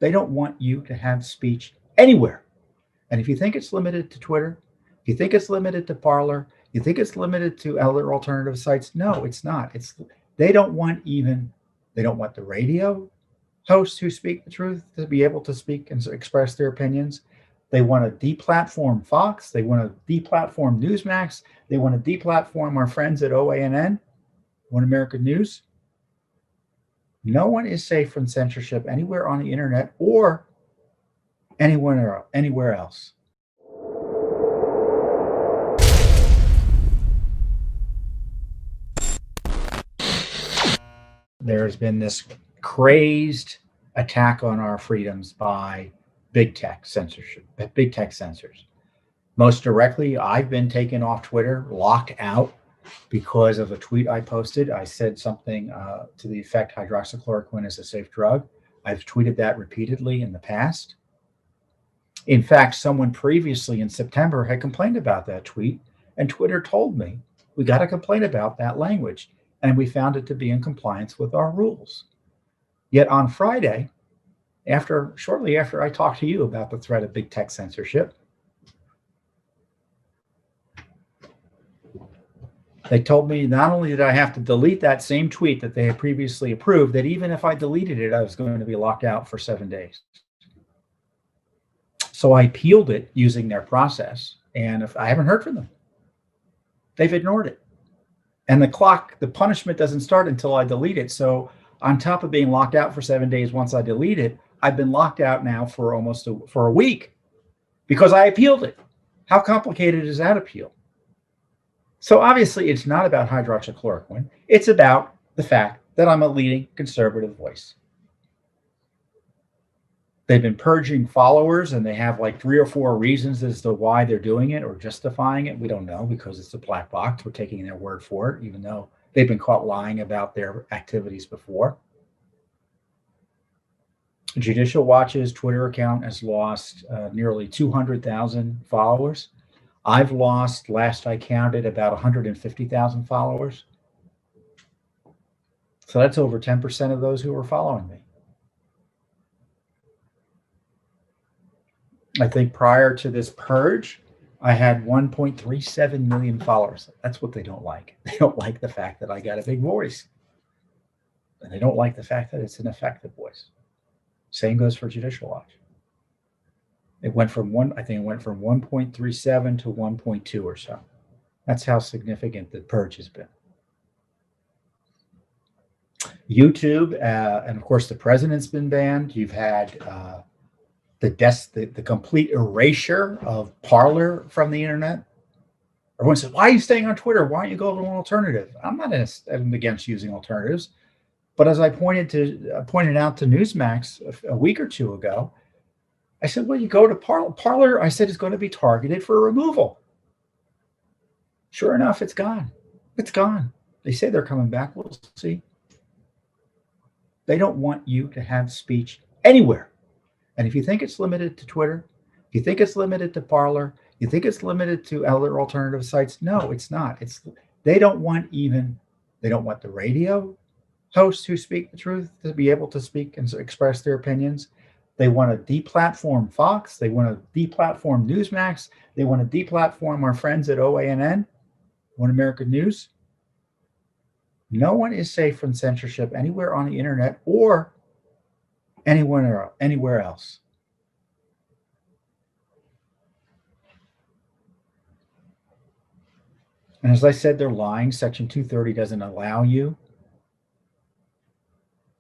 They don't want you to have speech anywhere. And if you think it's limited to Twitter, if you think it's limited to Parler, you think it's limited to other alternative sites, no, it's not. It's they don't want even they don't want the radio hosts who speak the truth to be able to speak and express their opinions. They want to deplatform Fox. They want to deplatform Newsmax. They want to deplatform our friends at OANN, One American News. No one is safe from censorship anywhere on the internet or anywhere else. There's been this crazed attack on our freedoms by big tech censorship, big tech censors. Most directly, I've been taken off Twitter, locked out because of a tweet I posted. I said something to the effect hydroxychloroquine is a safe drug. I've tweeted that repeatedly in the past. In fact, someone previously in September had complained about that tweet, and Twitter told me we got to complain about that language, and we found it to be in compliance with our rules. Yet on Friday, shortly after I talked to you about the threat of big tech censorship, they told me not only did I have to delete that same tweet that they had previously approved, that even if I deleted it, I was going to be locked out for 7 days. So I appealed it using their process, and if I haven't heard from them, they've ignored it. And the punishment doesn't start until I delete it. So on top of being locked out for 7 days once I delete it, I've been locked out now for for a week because I appealed it. How complicated is that appeal? So obviously it's not about hydroxychloroquine. It's about the fact that I'm a leading conservative voice. They've been purging followers, and they have like 3 or 4 reasons as to why they're doing it or justifying it. We don't know because it's a black box. We're taking their word for it, even though they've been caught lying about their activities before. Judicial Watch's Twitter account has lost nearly 200,000 followers. I've lost, last I counted, about 150,000 followers. So that's over 10% of those who were following me. I think prior to this purge, I had 1.37 million followers. That's what they don't like. They don't like the fact that I got a big voice. And they don't like the fact that it's an effective voice. Same goes for Judicial Watch. It went from 1.37 to 1.2 or so. That's how significant the purge has been. YouTube, and of course the president's been banned. You've had the complete erasure of Parler from the internet. Everyone says, why are you staying on Twitter? Why don't you go to an alternative? I'm not against using alternatives. But as I pointed out to Newsmax a week or two ago, I said, well, you go to Parler. Parler, I said, is going to be targeted for removal. Sure enough, it's gone. It's gone. They say they're coming back. We'll see. They don't want you to have speech anywhere. And if you think it's limited to Twitter, if you think it's limited to Parler, you think it's limited to other alternative sites, no, it's not. They don't want the radio hosts who speak the truth to be able to speak and express their opinions. They want to deplatform Fox. They want to deplatform Newsmax. They want to deplatform our friends at OANN, One American News. No one is safe from censorship anywhere on the internet or anywhere else. And as I said, they're lying. Section 230 doesn't allow you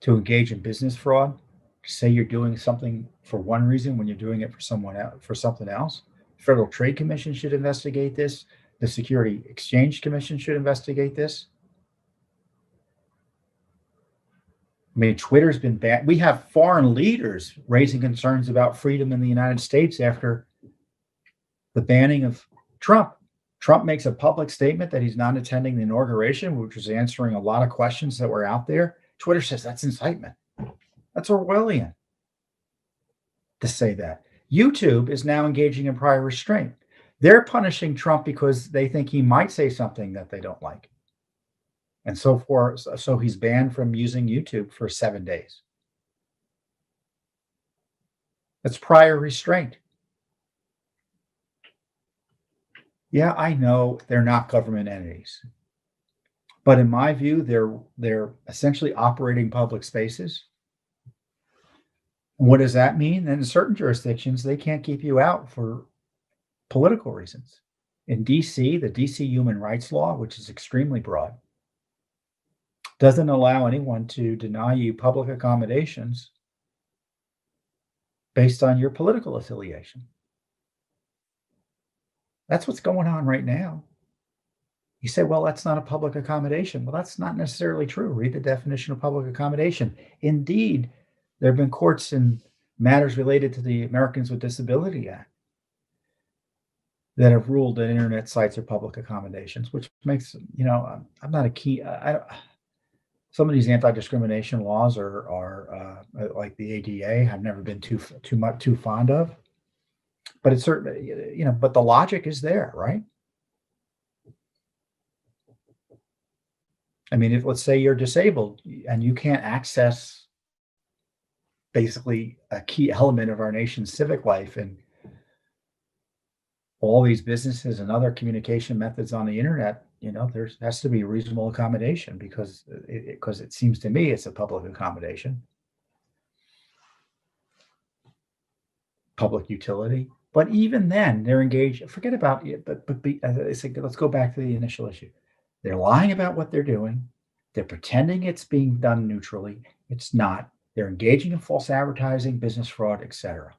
to engage in business fraud. Say you're doing something for one reason when you're doing it for something else. The Federal Trade Commission should investigate this. The Security Exchange Commission should investigate this. I mean, Twitter's been banned. We have foreign leaders raising concerns about freedom in the United States after the banning of Trump. Trump makes a public statement that he's not attending the inauguration, which was answering a lot of questions that were out there. Twitter says that's incitement. That's Orwellian to say that. YouTube is now engaging in prior restraint. They're punishing Trump because they think he might say something that they don't like. And so he's banned from using YouTube for 7 days. That's prior restraint. Yeah, I know they're not government entities, but in my view, they're essentially operating public spaces. And what does that mean? And in certain jurisdictions, they can't keep you out for political reasons. In DC, the DC Human Rights Law, which is extremely broad, doesn't allow anyone to deny you public accommodations based on your political affiliation. That's what's going on right now. You say, well, that's not a public accommodation. Well, that's not necessarily true. Read the definition of public accommodation. Indeed, there have been courts in matters related to the Americans with Disability Act that have ruled that internet sites are public accommodations, which makes, I'm not a key, I don't, some of these anti-discrimination laws are like the ADA. I've never been too fond of, but it's certainly, but the logic is there, right? I mean, if let's say you're disabled and you can't access basically a key element of our nation's civic life and all these businesses and other communication methods on the internet, there has to be reasonable accommodation because it seems to me it's a public accommodation, public utility. But even then, they're engaged. Forget about it. But as I say, let's go back to the initial issue. They're lying about what they're doing. They're pretending it's being done neutrally. It's not. They're engaging in false advertising, business fraud, etc.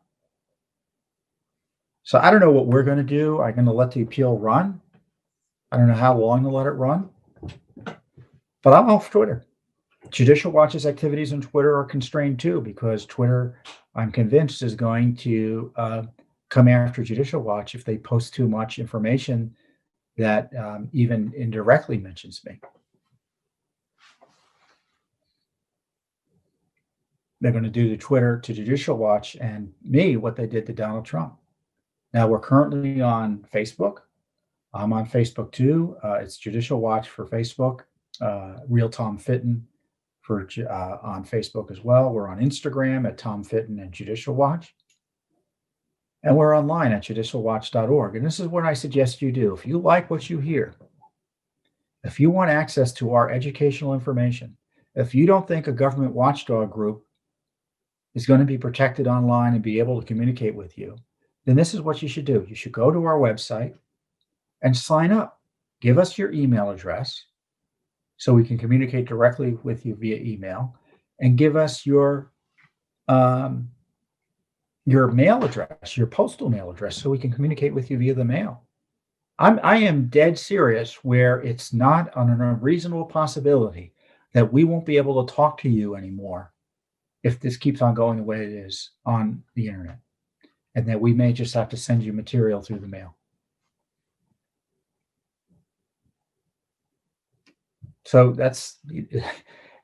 So I don't know what we're going to do. I'm going to let the appeal run. I don't know how long to let it run, but I'm off Twitter. Judicial Watch's activities on Twitter are constrained too, because Twitter, I'm convinced, is going to come after Judicial Watch if they post too much information that even indirectly mentions me. They're going to do to Twitter, to Judicial Watch, and me what they did to Donald Trump. Now, we're currently on Facebook. I'm on Facebook too. It's Judicial Watch for Facebook, Real Tom Fitton on Facebook as well. We're on Instagram at Tom Fitton and Judicial Watch. And we're online at judicialwatch.org. And this is what I suggest you do. If you like what you hear, if you want access to our educational information, if you don't think a government watchdog group is going to be protected online and be able to communicate with you, then this is what you should do. You should go to our website and sign up. Give us your email address so we can communicate directly with you via email, and give us your mail address, your postal mail address, so we can communicate with you via the mail. I am dead serious where it's not an unreasonable possibility that we won't be able to talk to you anymore if this keeps on going the way it is on the internet, and that we may just have to send you material through the mail. So that's,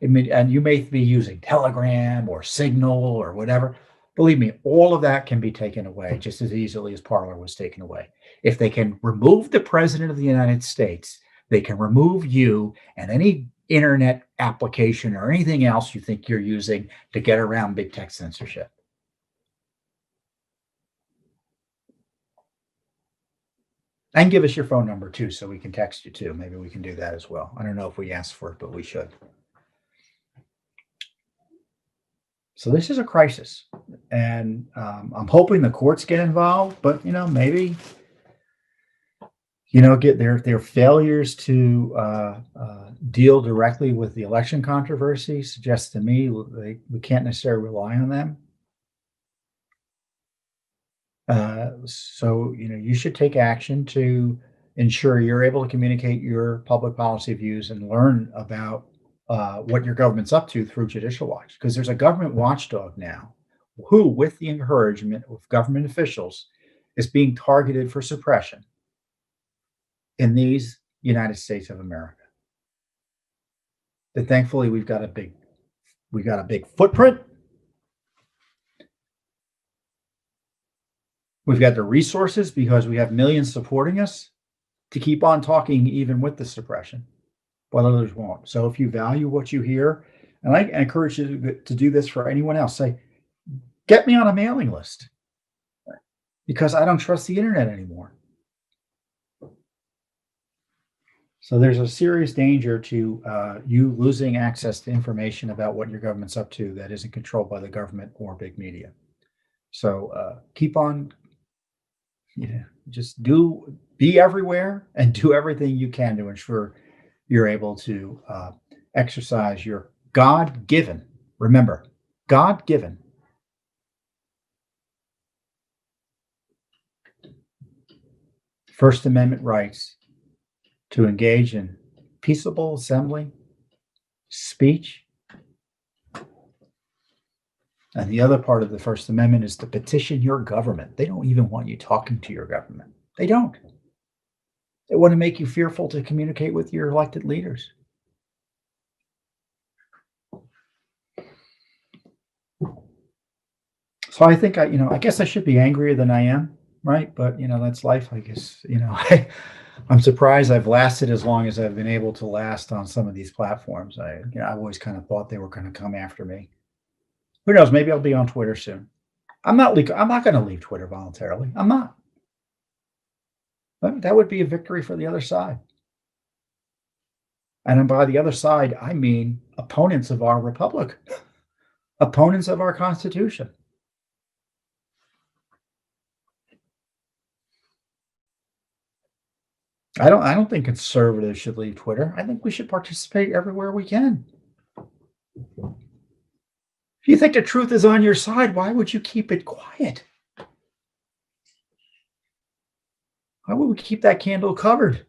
and you may be using Telegram or Signal or whatever. Believe me, all of that can be taken away just as easily as Parler was taken away. If they can remove the president of the United States, they can remove you and any internet application or anything else you think you're using to get around big tech censorship. And give us your phone number too, so we can text you too. Maybe we can do that as well. I don't know if we asked for it, but we should. So this is a crisis, and I'm hoping the courts get involved. But maybe get their failures to deal directly with the election controversy suggests to me we can't necessarily rely on them. So you should take action to ensure you're able to communicate your public policy views and learn about what your government's up to through Judicial Watch, because there's a government watchdog now who, with the encouragement of government officials, is being targeted for suppression in these United States of America. But thankfully, we've got a big footprint. We've got the resources because we have millions supporting us to keep on talking even with the suppression, but others won't. So if you value what you hear, and I encourage you to do this for anyone else, say, get me on a mailing list. because I don't trust the internet anymore. So there's a serious danger to you losing access to information about what your government's up to that isn't controlled by the government or big media. So keep on, just be everywhere and do everything you can to ensure you're able to exercise your God-given, remember, God-given First Amendment rights to engage in peaceable assembly, speech. And the other part of the First Amendment is to petition your government. They don't even want you talking to your government. They don't. They want to make you fearful to communicate with your elected leaders. So I think I guess I should be angrier than I am, right? But that's life, I guess. I'm surprised I've lasted as long as I've been able to last on some of these platforms. I've always kind of thought they were going to come after me. Who knows? Maybe I'll be on Twitter soon. I'm not going to leave Twitter voluntarily. I'm not. But that would be a victory for the other side. And by the other side, I mean opponents of our republic, opponents of our Constitution. I don't think conservatives should leave Twitter. I think we should participate everywhere we can. If you think the truth is on your side, why would you keep it quiet? Why would we keep that candle covered?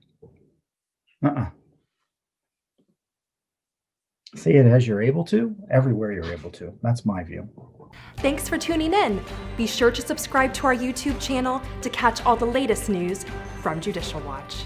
See it as you're able to, everywhere you're able to. That's my view. Thanks for tuning in. Be sure to subscribe to our YouTube channel to catch all the latest news from Judicial Watch.